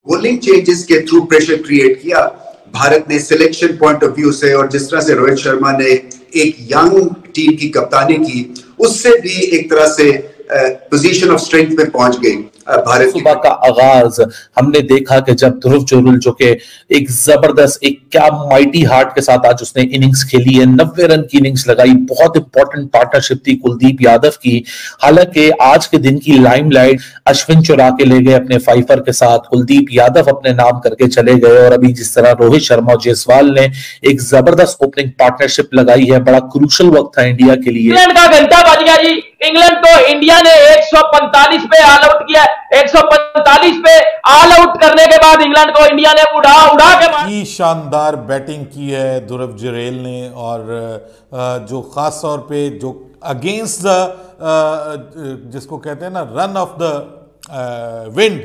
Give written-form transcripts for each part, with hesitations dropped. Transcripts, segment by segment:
Bowling changes के through pressure create किया भारत ने सिलेक्शन पॉइंट ऑफ व्यू से, और जिस तरह से रोहित शर्मा ने एक यंग टीम की कप्तानी की, उससे भी एक तरह से पोजीशन ऑफ स्ट्रेंथ में पहुंच गई भारत। सुबह का आगाज हमने देखा कि जब ध्रुव जुरैल जो कि एक जबरदस्त, एक क्या माइटी हार्ट के साथ आज उसने इनिंग्स खेली है, 90 रन की इनिंग्स लगाई। बहुत इंपॉर्टेंट पार्टनरशिप थी कुलदीप यादव की। हालांकि आज के दिन की लाइमलाइट अश्विन चुरा के ले गए अपने फाइफर के साथ, कुलदीप यादव अपने नाम करके चले गए, और अभी जिस तरह रोहित शर्मा और जायसवाल ने एक जबरदस्त ओपनिंग पार्टनरशिप लगाई है, बड़ा क्रूशल वक्त था इंडिया के लिए। इंग्लैंड का घंटा बज गया जी। इंग्लैंड को इंडिया ने 145 पे ऑल आउट किया। 145 पे ऑल आउट करने के बाद इंग्लैंड को इंडिया ने उड़ा के शानदार बैटिंग की है ध्रुव जुरैल ने, और जो खास तौर पे जो अगेंस्ट द जिसको कहते हैं ना रन ऑफ द विंड,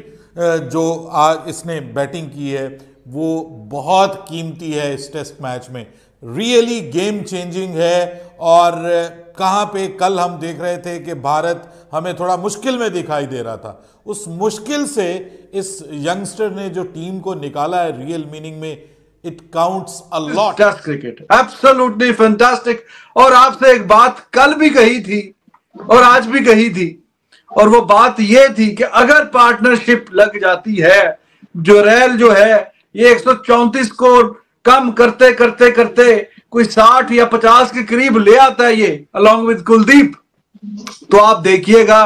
जो आज इसने बैटिंग की है वो बहुत कीमती है इस टेस्ट मैच में। रियली गेम चेंजिंग है। और कहाँ पे कल हम देख रहे थे कि भारत हमें थोड़ा मुश्किल में दिखाई दे रहा था, उस मुश्किल से इस यंगस्टर ने जो टीम को निकाला है, रियल मीनिंग में it counts a lot. Test cricket absolutely fantastic. और आपसे एक बात कल भी कही थी और आज भी कही थी, और वो बात ये थी कि अगर पार्टनरशिप लग जाती है, जुरैल जो है ये 134 स्कोर कम करते करते करते कोई 60 या 50 के करीब ले आता है ये अलॉन्ग विद कुलदीप, तो आप देखिएगा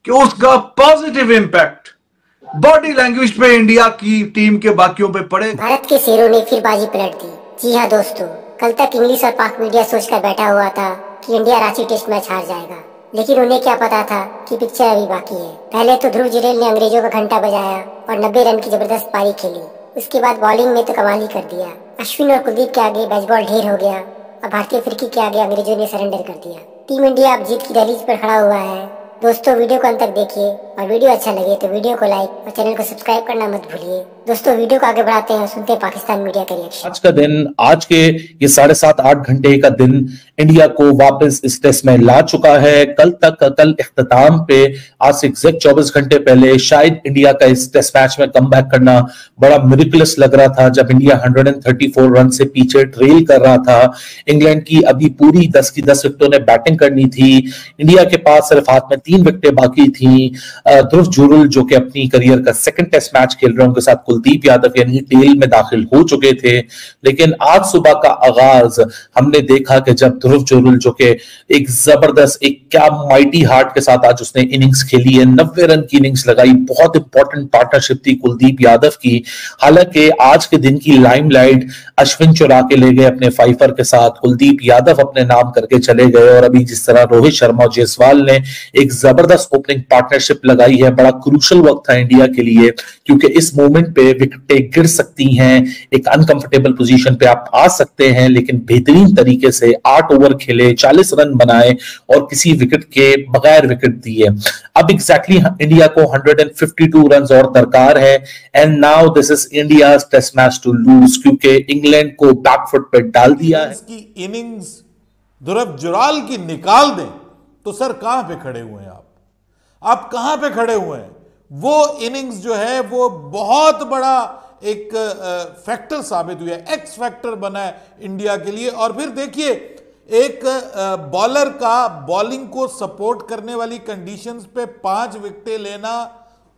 कि उसका पॉजिटिव इंपैक्ट बॉडी लैंग्वेज पे इंडिया की टीम के बाकियों पे पड़े। भारत के शेरों ने फिर बाजी पलट दी। जी हाँ दोस्तों, कल तक इंग्लिश और पाक मीडिया सोचकर बैठा हुआ था कि इंडिया रांची टेस्ट मैच हार जाएगा, लेकिन उन्हें क्या पता था कि पिक्चर अभी बाकी है। पहले तो ध्रुव जुरैल ने अंग्रेजों का घंटा बजाया और 90 रन की जबरदस्त पारी खेली। उसके बाद बॉलिंग में तो कमाल ही कर दिया। अश्विन और कुलदीप के आगे बेसबॉल ढेर हो गया और भारतीय फिरकी के आगे अंग्रेजों ने सरेंडर कर दिया। टीम इंडिया अब जीत की दहलीज पर खड़ा हुआ है। दोस्तों वीडियो को अंत तक देखिए, और वीडियो अच्छा लगे तो वीडियो को लाइक और चैनल को सब्सक्राइब करना मत भूलिए। दोस्तों वीडियो को आगे बढ़ाते हैं और सुनते हैं पाकिस्तान मीडिया का रिएक्शन। आज का दिन, आज के ये 7.5-8 घंटे का दिन इंडिया को वापस इस टेस्ट में ला चुका है। कल इख्तिताम पे, आज से एग्जैक्ट 24 घंटे पहले शायद इंडिया का इस टेस्ट मैच में कमबैक करना बड़ा मिरेकलस लग रहा था, जब इंडिया 134 रन से पीछे ट्रेल कर रहा था। इंग्लैंड की अभी पूरी 10 की 10 विकेटों ने बैटिंग करनी थी। इंडिया के पास सिर्फ हाथ में 3 विकेटें बाकी थी। ध्रुव जुरैल जो कि अपनी करियर का सेकंड टेस्ट मैच खेल रहे हैं, उनके साथ कुलदीप यादव यानी टेल में दाखिल हो चुके थे। लेकिन आज सुबह का आगाज हमने देखा कि जब ध्रुव जुरैल जो कि एक जबरदस्त, एक क्या माइटी हार्ट के साथ आज उसने इनिंग्स खेली है, 90 रन की इनिंग्स लगाई। बहुत इंपॉर्टेंट पार्टनरशिप थी कुलदीप यादव की। हालांकि आज के दिन की लाइमलाइट अश्विन चुरा के ले गए अपने फाइफर के साथ, कुलदीप यादव अपने नाम करके चले गए, और अभी जिस तरह रोहित शर्मा और जायसवाल ने एक जबरदस्त ओपनिंग पार्टनरशिप लगाई है, बड़ा क्रूशल वक्त था इंडिया के लिए, क्योंकि इस मोमेंट पे विकेटें गिर सकती हैं, एक अनकंफर्टेबल पोजीशन पे आप आ सकते हैं। लेकिन बेहतरीन तरीके से 8 ओवर खेले, 40 रन बनाए और किसी विकेट के बगैर विकेट दिए। अब एग्जैक्टली इंडिया को 152 रन और दरकार है, and now this is India's test match to lose, क्योंकि इंग्लैंड को बैकफुट पे डाल दिया है। इसकी इनिंग्स ध्रुव जुरैल की निकाल दें तो सर कहां पे खड़े हुए हैं आप कहां पे खड़े हुए हैं? वो इनिंग्स जो है वो बहुत बड़ा एक फैक्टर साबित हुआ है, एक्स फैक्टर बना है इंडिया के लिए। और फिर देखिए, एक बॉलर का बॉलिंग को सपोर्ट करने वाली कंडीशंस पे 5 विकेटें लेना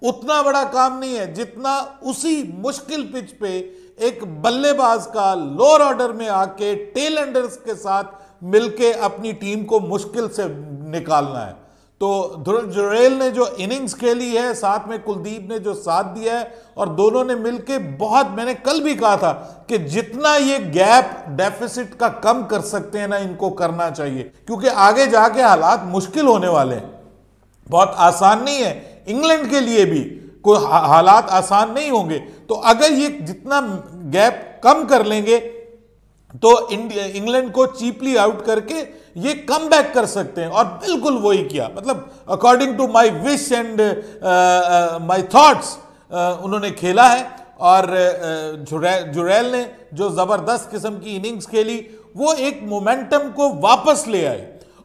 उतना बड़ा काम नहीं है जितना उसी मुश्किल पिच पे एक बल्लेबाज का लोअर ऑर्डर में आके टेल एंडर्स के साथ मिलके अपनी टीम को मुश्किल से निकालना है। तो ध्रुव जुरैल ने जो इनिंग्स खेली है, साथ में कुलदीप ने जो साथ दिया है, और दोनों ने मिलके बहुत, मैंने कल भी कहा था कि जितना ये गैप डेफिसिट का कम कर सकते हैं ना, इनको करना चाहिए, क्योंकि आगे जाके हालात मुश्किल होने वाले हैं। बहुत आसान नहीं है, इंग्लैंड के लिए भी कोई हालात आसान नहीं होंगे। तो अगर ये जितना गैप कम कर लेंगे तो इंग्लैंड को चीपली आउट करके ये कम बैक कर सकते हैं, और बिल्कुल वही किया। मतलब according to my wish and my thoughts उन्होंने खेला है, और जुरैल ने जो जबरदस्त किस्म की इनिंग्स खेली वो एक मोमेंटम को वापस ले आई,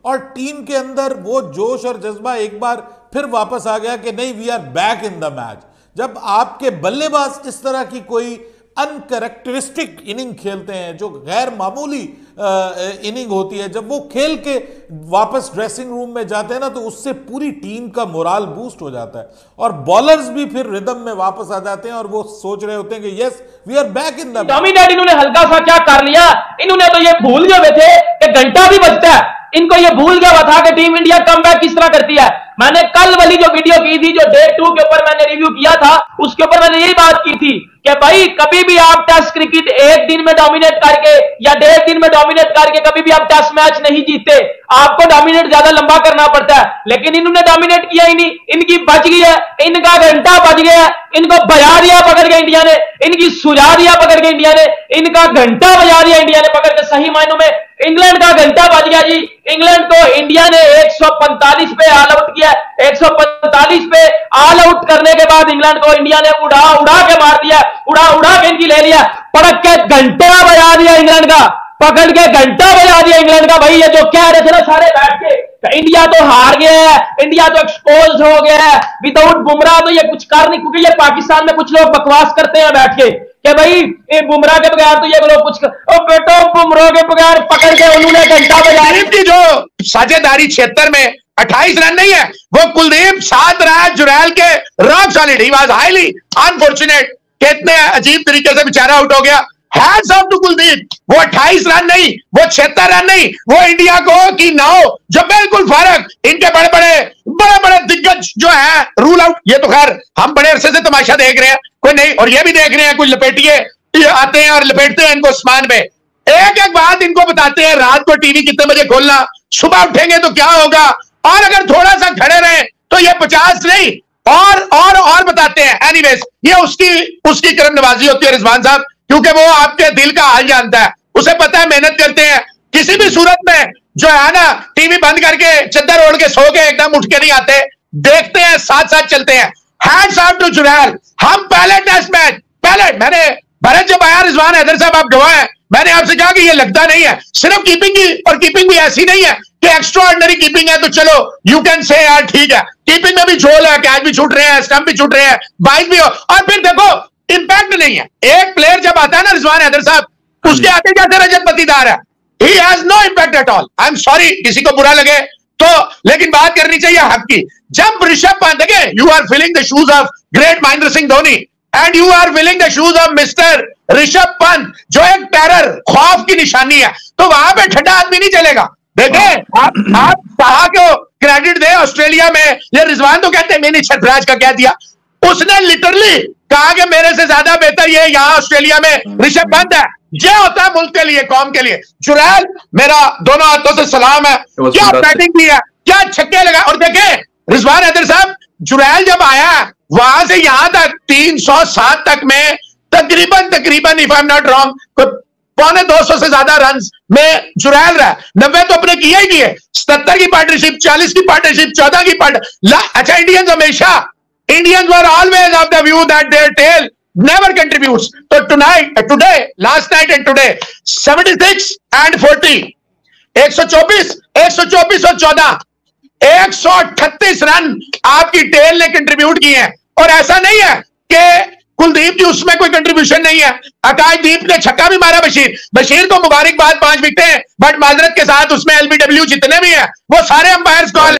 और टीम के अंदर वो जोश और जज्बा एक बार फिर वापस आ गया कि नहीं, we are back in the match. जब आपके बल्लेबाज इस तरह की कोई अनकैरेक्टरिस्टिक इनिंग खेलते हैं, जो गैर मामूली इनिंग होती है, जब वो खेल के वापस ड्रेसिंग रूम में जाते हैं ना, तो उससे पूरी टीम का मोराल बूस्ट हो जाता है और बॉलर्स भी फिर रिदम में वापस आ जाते हैं और वो सोच रहे होते हैं कि yes we are back in the dominate. इन्होंने हल्का सा क्या कर लिया, इन्होंने तो ये भूल गए थे कि घंटा भी बजता है। इनको ये भूल गया था कि टीम इंडिया कमबैक किस तरह करती है। मैंने कल वाली जो वीडियो की थी, जो डे 2 के ऊपर मैंने रिव्यू किया था, उसके ऊपर मैंने यही बात की थी कि भाई कभी भी आप टेस्ट क्रिकेट एक दिन में डोमिनेट करके या 1.5 दिन में डोमिनेट करके कभी भी आप टेस्ट मैच नहीं जीतते। आपको डोमिनेट ज्यादा लंबा करना पड़ता है, लेकिन इन्होंने डोमिनेट किया ही नहीं। इनकी बच गई है, इनका घंटा बच गया है, इनको बजा दिया पकड़ के इंडिया ने, इनकी सुझा दिया पकड़ के इंडिया ने, इनका घंटा बजा दिया इंडिया ने पकड़ के। सही मायनों में इंग्लैंड का घंटा बज गया जी। इंग्लैंड को इंडिया ने 145 पे ऑल आउट किया। 145 पे ऑल आउट करने के बाद इंग्लैंड को इंडिया ने उड़ा उड़ा के मार दिया, उड़ा उड़ा के इनकी ले लिया, पड़क के घंटा बजा दिया इंग्लैंड का, पकड़ के घंटा बजा दिया इंग्लैंड का। भाई ये जो कह रहे थे ना सारे बैठ के, इंडिया तो हार गया है, इंडिया तो एक्सपोज हो गया है, विदाउट बुमराह तो ये कुछ कर नहीं। क्योंकि ये पाकिस्तान में कुछ लोग बकवास करते हैं बैठ के कि भाई ये बुमराह के बगैर तो ये लोग कुछ बेटो बुमराह के बगैर पकड़ के उन्होंने घंटा बजाया। की जो साझेदारी 76 में 28 रन नहीं है, वो कुलदीप 7 रन जुरैल के rock solid. He was highly unfortunate, कितने अजीब तरीके से बेचारा आउट हो गया। Hats off to Kuldeep. वो 28 रन नहीं, वो 76 रन नहीं, वो इंडिया को की नाव जो बिल्कुल फर्क, इनके बड़े बड़े दिग्गज जो है रूल आउट। ये तो खैर हम बड़े अरसे से तमाशा देख रहे हैं, कोई नहीं, और ये भी देख रहे हैं कुछ लपेटिए आते हैं और लपेटते हैं इनको आसमान में। एक एक बात इनको बताते हैं, रात को टीवी कितने बजे खोलना, सुबह उठेंगे तो क्या होगा, और अगर थोड़ा सा खड़े रहे तो ये 50 नहीं और बताते हैं। एनीवेज, ये उसकी करम नवाजी होती है रिजवान साहब, क्योंकि वो आपके दिल का हाल जानता है, उसे पता है मेहनत करते हैं। किसी भी सूरत में जो है ना, टीवी बंद करके चद्दर ओढ़ के सो के एकदम उठ के नहीं आते, देखते हैं, साथ साथ चलते हैं। Hats off to Jurel. हम पहले टेस्ट मैच, मैंने भरत जब आया, रिजवान हैदर साहब आप गवाह हैं, मैंने आपसे कहा कि ये लगता नहीं है सिर्फ कीपिंग की, और कीपिंग भी ऐसी नहीं है कि एक्स्ट्रा ऑर्डिनरी कीपिंग है तो चलो यू कैन से यार ठीक है, कीपिंग में भी झोल है, कैच भी छूट रहे हैं, स्टंप भी छूट रहे हैं, बाइक भी हो, और फिर देखो इंपैक्ट नहीं है। एक प्लेयर जब आता है ना रिजवान हैदर साहब, उसके आगे जैसे रजत पतीदार है, he has no impact at all. I am sorry किसी को बुरा लगे तो, लेकिन बात करनी चाहिए हक की। जब ऋषभ पंत, देखिए you are filling the shoes of great Mahendra Singh Dhoni and you are filling the shoes of mister Rishabh Pant, जो एक टेरर खौफ की निशानी है, तो वहां पे ठंडा आदमी नहीं चलेगा। देखें आप साहा को क्रेडिट दे, ऑस्ट्रेलिया में ये रिजवान तो कहते हैं मैंने छतराज का क्या दिया, उसने लिटरली कहा कि मेरे से ज्यादा बेहतर ये यहाँ ऑस्ट्रेलिया में ऋषभ पंत है। ये होता है मुल्क के लिए, कौम के लिए। जुरैल मेरा दोनों हाथों से सलाम है, क्या बैटिंग की है, क्या छक्के लगा। और देखें रिजवान हैदर साहब, जुरैल जब आया वहां से यहां तक 307 तक में तकरीबन if I am not wrong 250 से ज्यादा रन में जुरैल रहा। 90 तो अपने किए ही किए, 77 की पार्टनरशिप, 40 की पार्टनरशिप, 14 की पार्टनरशिप। अच्छा, Indians were always of the view that their tail never contributes. So last night and today, 76 and 40, 124 और 14, 138 रन आपकी टेल ने कंट्रीब्यूट किए हैं। और ऐसा नहीं है कि कुलदीप जी उसमें कोई कंट्रीब्यूशन नहीं है। आकाशदीप ने छक्का भी मारा, बशीर को मुबारकबाद, 5 विकेटें, बट माजरत के साथ उसमें एलबीडब्ल्यू जितने भी हैं वो सारे अंपायर्स कॉल